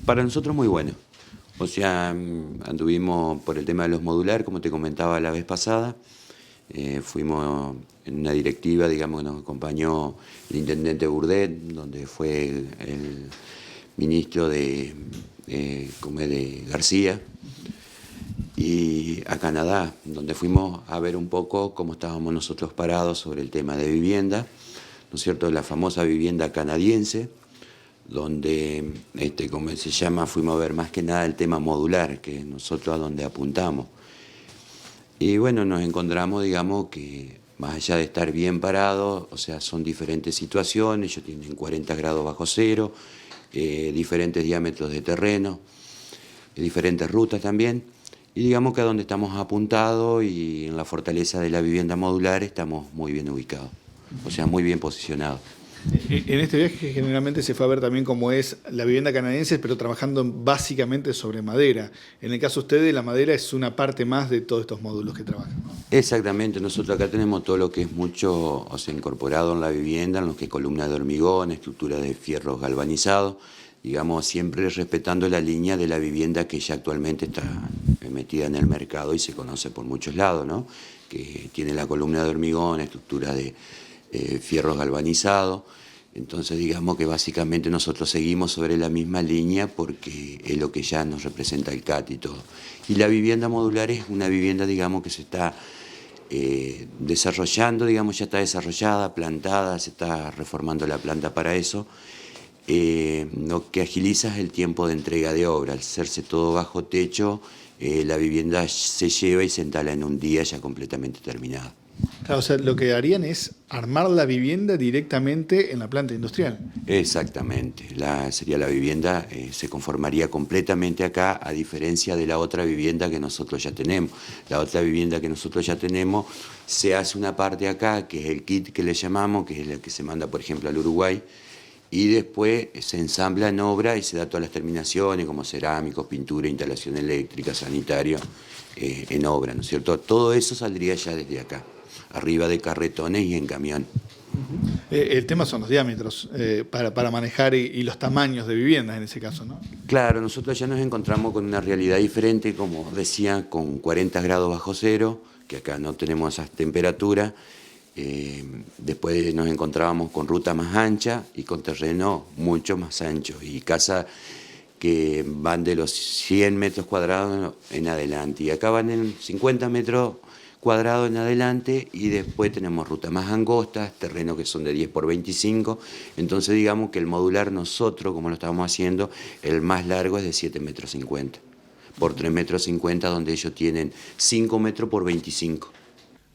Para nosotros muy bueno. O sea, anduvimos por el tema de los modular, como te comentaba la vez pasada. Fuimos en una directiva, digamos, que nos acompañó el intendente Burdet, donde fue el ministro como es de García, y a Canadá, donde fuimos a ver un poco cómo estábamos nosotros parados sobre el tema de vivienda, ¿no es cierto?, la famosa vivienda canadiense, donde, como se llama, fuimos a ver más que nada el tema modular, que nosotros a donde apuntamos. Y bueno, nos encontramos, digamos, que más allá de estar bien parados, o sea, son diferentes situaciones, ellos tienen 40 grados bajo cero, diferentes diámetros de terreno, diferentes rutas también, y digamos que a donde estamos apuntados y en la fortaleza de la vivienda modular estamos muy bien ubicados, o sea, muy bien posicionados. En este viaje generalmente se fue a ver también cómo es la vivienda canadiense, pero trabajando básicamente sobre madera. En el caso de ustedes, la madera es una parte más de todos estos módulos que trabajan, ¿no? Exactamente, nosotros acá tenemos todo lo que es mucho, o sea, incorporado en la vivienda, en lo que es columna de hormigón, estructura de fierros galvanizados, digamos, siempre respetando la línea de la vivienda que ya actualmente está metida en el mercado y se conoce por muchos lados, ¿no? Que tiene la columna de hormigón, estructura de fierros galvanizados. Entonces digamos que básicamente nosotros seguimos sobre la misma línea porque es lo que ya nos representa el CAT y todo. Y la vivienda modular es una vivienda, digamos, que se está desarrollando, digamos, ya está desarrollada, plantada, se está reformando la planta para eso. Lo que agiliza es el tiempo de entrega de obra. Al hacerse todo bajo techo, la vivienda se lleva y se instala en un día ya completamente terminada. Claro, o sea, lo que harían es armar la vivienda directamente en la planta industrial. Exactamente, sería la vivienda, se conformaría completamente acá, a diferencia de la otra vivienda que nosotros ya tenemos. La otra vivienda que nosotros ya tenemos, se hace una parte acá, que es el kit que le llamamos, que es el que se manda, por ejemplo, al Uruguay, y después se ensambla en obra y se da todas las terminaciones, como cerámicos, pintura, instalación eléctrica, sanitario, en obra, ¿no es cierto? Todo eso saldría ya desde acá, arriba de carretones y en camión. El tema son los diámetros para manejar y los tamaños de viviendas en ese caso, ¿no? Claro, nosotros ya nos encontramos con una realidad diferente, como decía, con 40 grados bajo cero, que acá no tenemos esas temperaturas. Después nos encontrábamos con ruta más ancha y con terreno mucho más ancho y casas que van de los 100 metros cuadrados en adelante. Y acá van en 50 metros cuadrados en adelante y después tenemos rutas más angostas, terrenos que son de 10 por 25. Entonces digamos que el modular nosotros, como lo estamos haciendo, el más largo es de 7 metros 50 por 3 metros 50, donde ellos tienen 5 metros por 25.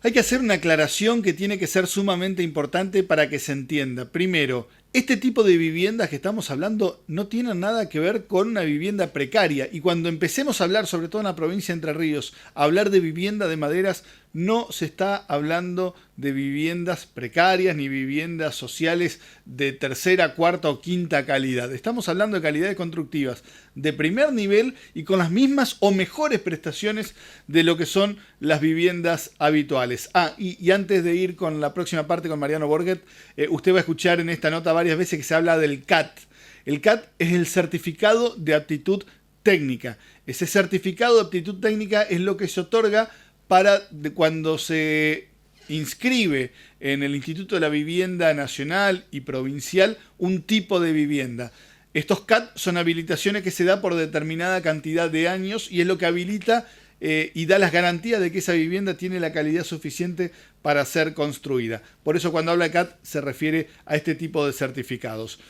Hay que hacer una aclaración que tiene que ser sumamente importante para que se entienda. Primero, este tipo de viviendas que estamos hablando no tienen nada que ver con una vivienda precaria. Y cuando empecemos a hablar, sobre todo en la provincia de Entre Ríos, a hablar de vivienda de maderas, no se está hablando de viviendas precarias ni viviendas sociales de tercera, cuarta o quinta calidad. Estamos hablando de calidades constructivas de primer nivel y con las mismas o mejores prestaciones de lo que son las viviendas habituales. Y antes de ir con la próxima parte con Mariano Borget, usted va a escuchar en esta nota varias veces que se habla del CAT. El CAT es el certificado de aptitud técnica. Ese certificado de aptitud técnica es lo que se otorga para cuando se inscribe en el Instituto de la Vivienda Nacional y Provincial un tipo de vivienda. Estos CAT son habilitaciones que se da por determinada cantidad de años y es lo que habilita y da las garantías de que esa vivienda tiene la calidad suficiente para ser construida. Por eso cuando habla de CAT se refiere a este tipo de certificados.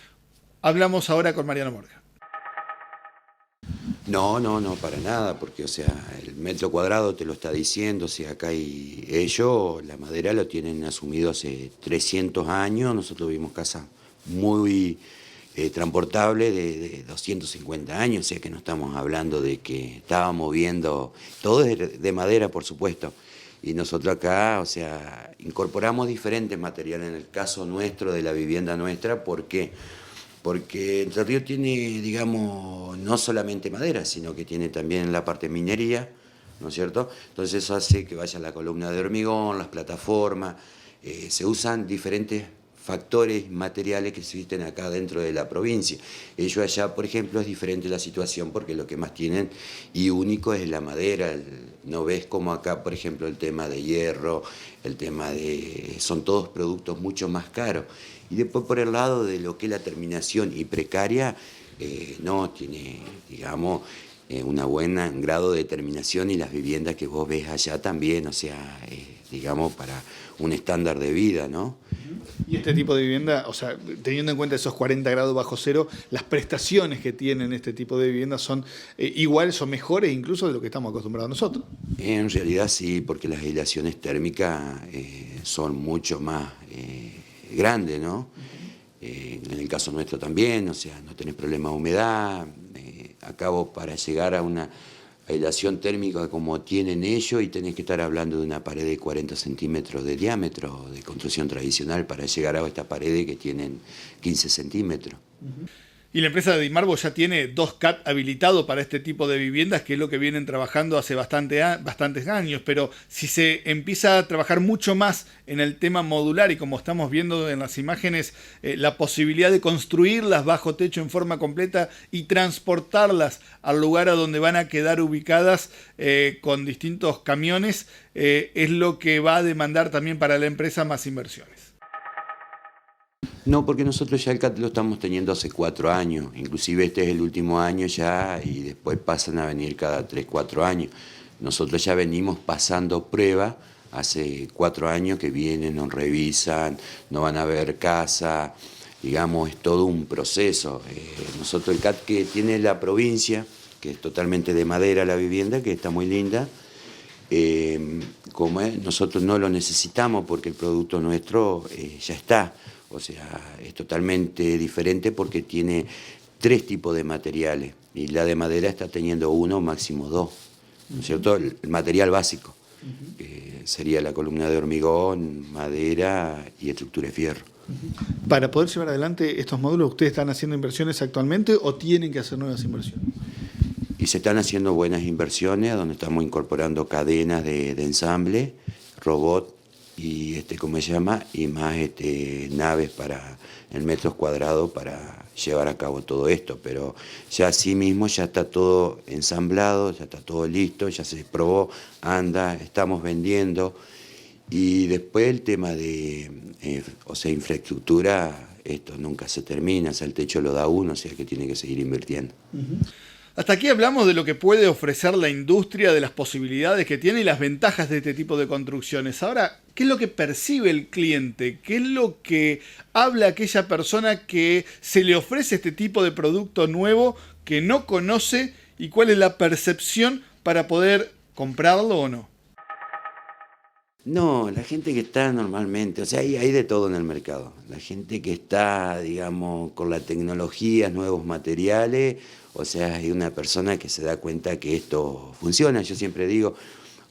Hablamos ahora con Mariano Borja. No, para nada, porque, o sea, el metro cuadrado te lo está diciendo, o sea, acá y ellos, la madera lo tienen asumido hace 300 años, nosotros vimos casas muy transportables de 250 años, o sea que no estamos hablando de que estábamos viendo, todo es de madera, por supuesto, y nosotros acá, o sea, incorporamos diferentes materiales, en el caso nuestro, de la vivienda nuestra, ¿por qué? Porque Entre Ríos tiene, digamos, no solamente madera, sino que tiene también la parte minería, ¿no es cierto? Entonces eso hace que vaya la columna de hormigón, las plataformas, se usan diferentes factores materiales que existen acá dentro de la provincia. Ellos allá, por ejemplo, es diferente la situación porque lo que más tienen y único es la madera. No ves como acá, por ejemplo, el tema de hierro, el tema de... son todos productos mucho más caros. Y después por el lado de lo que es la terminación y precaria, no, tiene, digamos, una buena grado de terminación y las viviendas que vos ves allá también, o sea, digamos, para un estándar de vida, ¿no? Y este tipo de vivienda, o sea, teniendo en cuenta esos 40 grados bajo cero, las prestaciones que tienen este tipo de viviendas son iguales o mejores incluso de lo que estamos acostumbrados nosotros. En realidad sí, porque las aislaciones térmicas son mucho más grandes, ¿no? En el caso nuestro también, o sea, no tenés problema de humedad. Acabo para llegar a una aislación térmica como tienen ellos y tenés que estar hablando de una pared de 40 centímetros de diámetro de construcción tradicional para llegar a esta pared que tienen 15 centímetros. Y la empresa de Dimarbo ya tiene 2 CAT habilitado para este tipo de viviendas, que es lo que vienen trabajando hace bastantes años, pero si se empieza a trabajar mucho más en el tema modular y como estamos viendo en las imágenes, la posibilidad de construirlas bajo techo en forma completa y transportarlas al lugar a donde van a quedar ubicadas con distintos camiones, es lo que va a demandar también para la empresa más inversiones. No, porque nosotros ya el CAT lo estamos teniendo hace 4 años, inclusive este es el último año ya y después pasan a venir cada 3, 4 años. Nosotros ya venimos pasando prueba hace 4 años que vienen, nos revisan, no van a ver casa, digamos, es todo un proceso. Nosotros el CAT que tiene la provincia, que es totalmente de madera la vivienda, que está muy linda, como es, nosotros no lo necesitamos porque el producto nuestro ya está. O sea, es totalmente diferente porque tiene 3 tipos de materiales y la de madera está teniendo 1, máximo 2, ¿no es cierto? El material básico, que sería la columna de hormigón, madera y estructura de fierro. Para poder llevar adelante estos módulos, ¿ustedes están haciendo inversiones actualmente o tienen que hacer nuevas inversiones? Y se están haciendo buenas inversiones donde estamos incorporando cadenas de ensamble, robot, y ¿cómo se llama? Y más naves en metros cuadrados para llevar a cabo todo esto, pero ya así mismo ya está todo ensamblado, ya está todo listo, ya se probó, anda, estamos vendiendo y después el tema de, o sea, infraestructura, esto nunca se termina, o sea, el techo lo da uno, o sea que tiene que seguir invirtiendo. Hasta aquí hablamos de lo que puede ofrecer la industria, de las posibilidades que tiene y las ventajas de este tipo de construcciones. Ahora, ¿qué es lo que percibe el cliente? ¿Qué es lo que habla aquella persona que se le ofrece este tipo de producto nuevo que no conoce y cuál es la percepción para poder comprarlo o no? No, la gente que está normalmente, o sea, hay de todo en el mercado. La gente que está, digamos, con la tecnología, nuevos materiales, o sea, hay una persona que se da cuenta que esto funciona. Yo siempre digo,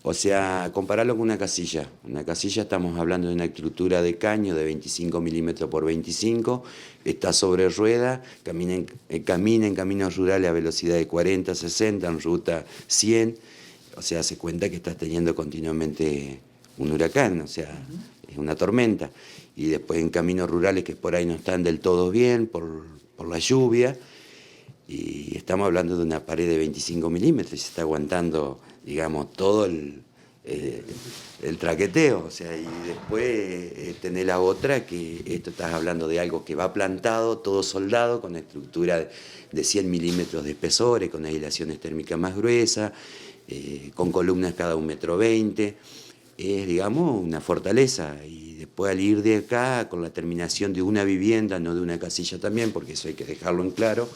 o sea, compararlo con una casilla. Una casilla estamos hablando de una estructura de caño de 25 milímetros por 25, está sobre rueda, camina en caminos rurales a velocidad de 40, 60, en ruta 100, o sea, se cuenta que estás teniendo continuamente un huracán, o sea, es una tormenta. Y después en caminos rurales que por ahí no están del todo bien por la lluvia, y estamos hablando de una pared de 25 milímetros y se está aguantando, digamos, todo el traqueteo, o sea, y después tener la otra que esto estás hablando de algo que va plantado, todo soldado, con estructura de 100 milímetros de espesores, con aislaciones térmicas más gruesas, con columnas cada 1,20 m, es, digamos, una fortaleza. Y después al ir de acá, con la terminación de una vivienda, no de una casilla también, porque eso hay que dejarlo en claro,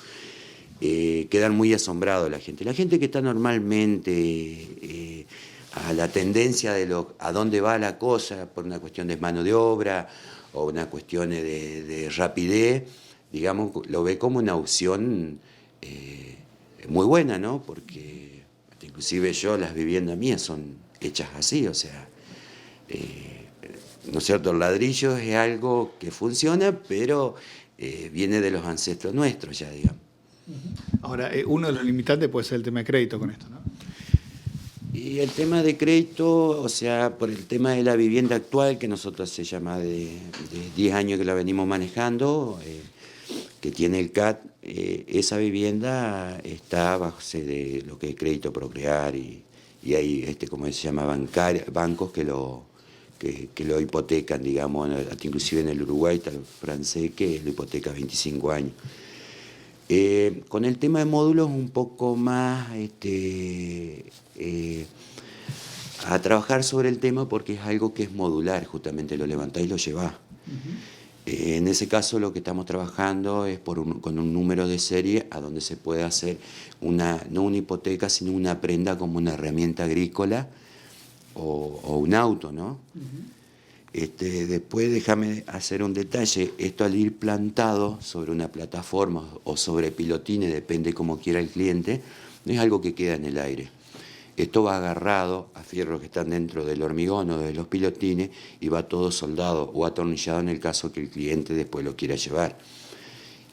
quedan muy asombrados la gente. La gente que está normalmente a la tendencia de a dónde va la cosa, por una cuestión de mano de obra o una cuestión de rapidez, digamos, lo ve como una opción muy buena, ¿no? Porque inclusive yo, las viviendas mías son hechas así, o sea, ¿no es cierto? El ladrillo es algo que funciona, pero viene de los ancestros nuestros ya, digamos. Ahora, uno de los limitantes puede ser el tema de crédito con esto, ¿no? Y el tema de crédito, o sea, por el tema de la vivienda actual, que nosotros hace ya más de 10 años que la venimos manejando, que tiene el CAT, esa vivienda está bajo de lo que es crédito Procrear y hay, como se llama, bancos que lo hipotecan, digamos, inclusive en el Uruguay está el francés que lo hipoteca 25 años. Con el tema de módulos un poco más a trabajar sobre el tema porque es algo que es modular, justamente lo levantás y lo llevás. En ese caso lo que estamos trabajando es con un número de serie a donde se puede hacer no una hipoteca, sino una prenda como una herramienta agrícola o un auto, ¿no? Después déjame hacer un detalle, esto al ir plantado sobre una plataforma o sobre pilotines, depende como quiera el cliente, no es algo que queda en el aire. Esto va agarrado a fierros que están dentro del hormigón o de los pilotines y va todo soldado o atornillado en el caso que el cliente después lo quiera llevar.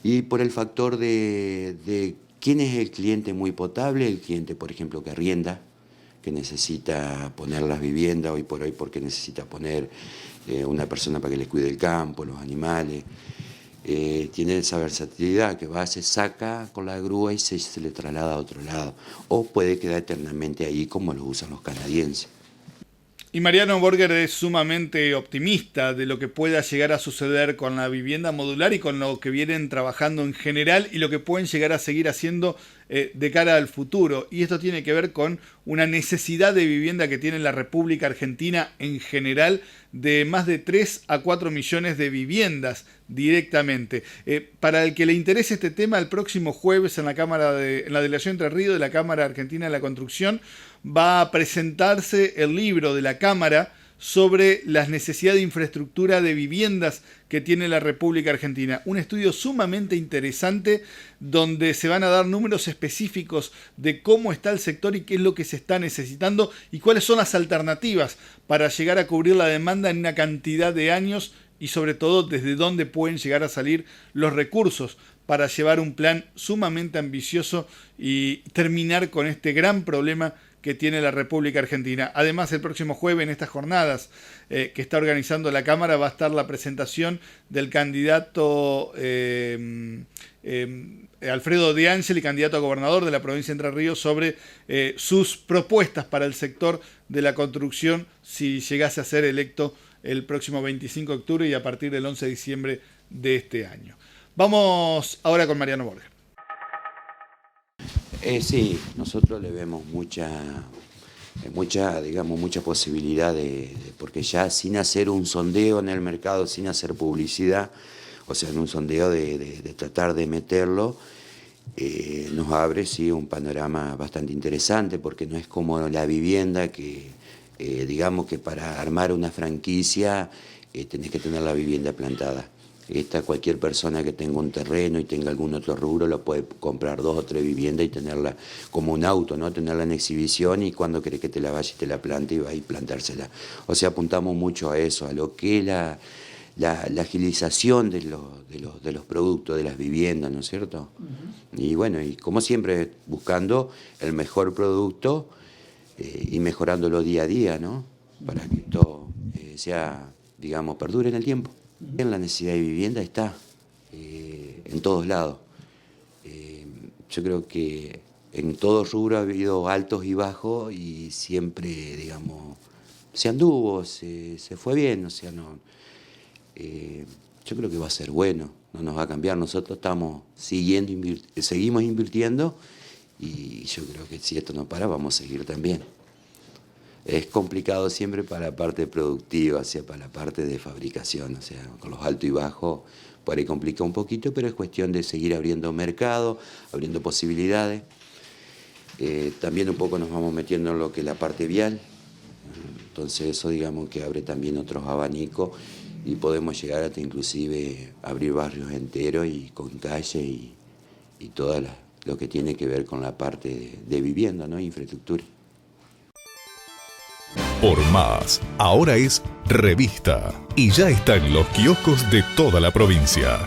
Y por el factor de quién es el cliente muy potable, el cliente, por ejemplo, que arrienda, que necesita poner las viviendas hoy por hoy porque necesita poner una persona para que les cuide el campo, los animales. Tiene esa versatilidad que va, se saca con la grúa y se le traslada a otro lado. O puede quedar eternamente ahí como lo usan los canadienses. Y Mariano Borger es sumamente optimista de lo que pueda llegar a suceder con la vivienda modular y con lo que vienen trabajando en general y lo que pueden llegar a seguir haciendo de cara al futuro. Y esto tiene que ver con una necesidad de vivienda que tiene la República Argentina en general de más de 3 a 4 millones de viviendas directamente. Para el que le interese este tema, el próximo jueves en la Delegación Entre Ríos de la Cámara Argentina de la Construcción va a presentarse el libro de la Cámara sobre las necesidades de infraestructura de viviendas que tiene la República Argentina. Un estudio sumamente interesante donde se van a dar números específicos de cómo está el sector y qué es lo que se está necesitando y cuáles son las alternativas para llegar a cubrir la demanda en una cantidad de años y sobre todo desde dónde pueden llegar a salir los recursos para llevar un plan sumamente ambicioso y terminar con este gran problema que tiene la República Argentina. Además, el próximo jueves, en estas jornadas que está organizando la Cámara, va a estar la presentación del candidato Alfredo De Angeli, candidato a gobernador de la provincia de Entre Ríos, sobre sus propuestas para el sector de la construcción si llegase a ser electo el próximo 25 de octubre y a partir del 11 de diciembre de este año. Vamos ahora con Mariano Borger. Sí, nosotros le vemos mucha posibilidad porque ya sin hacer un sondeo en el mercado, sin hacer publicidad, o sea, en un sondeo de tratar de meterlo, nos abre sí un panorama bastante interesante porque no es como la vivienda que, digamos que para armar una franquicia tenés que tener la vivienda plantada. Cualquier persona que tenga un terreno y tenga algún otro rubro lo puede comprar 2 o 3 viviendas y tenerla como un auto, ¿no? Tenerla en exhibición y cuando querés que te la vaya y te la plante y va y plantársela. O sea, apuntamos mucho a eso, a lo que es la agilización de los productos, de las viviendas, ¿no es cierto? Y bueno, y como siempre, buscando el mejor producto y mejorándolo día a día, ¿no? Para que todo sea, digamos, perdure en el tiempo. La necesidad de vivienda está en todos lados. Yo creo que en todo rubro ha habido altos y bajos y siempre, digamos, se anduvo, se fue bien, o sea, no. Yo creo que va a ser bueno, no nos va a cambiar. Nosotros seguimos invirtiendo y yo creo que si esto no para, vamos a seguir también. Es complicado siempre para la parte productiva, o sea, para la parte de fabricación, o sea, con los altos y bajos por ahí complica un poquito, pero es cuestión de seguir abriendo mercado, abriendo posibilidades. También un poco nos vamos metiendo en lo que es la parte vial, entonces eso digamos que abre también otros abanicos y podemos llegar hasta inclusive abrir barrios enteros y con calle y todo lo que tiene que ver con la parte de vivienda, ¿no? Infraestructura. Por Más, ahora es revista y ya está en los kioscos de toda la provincia.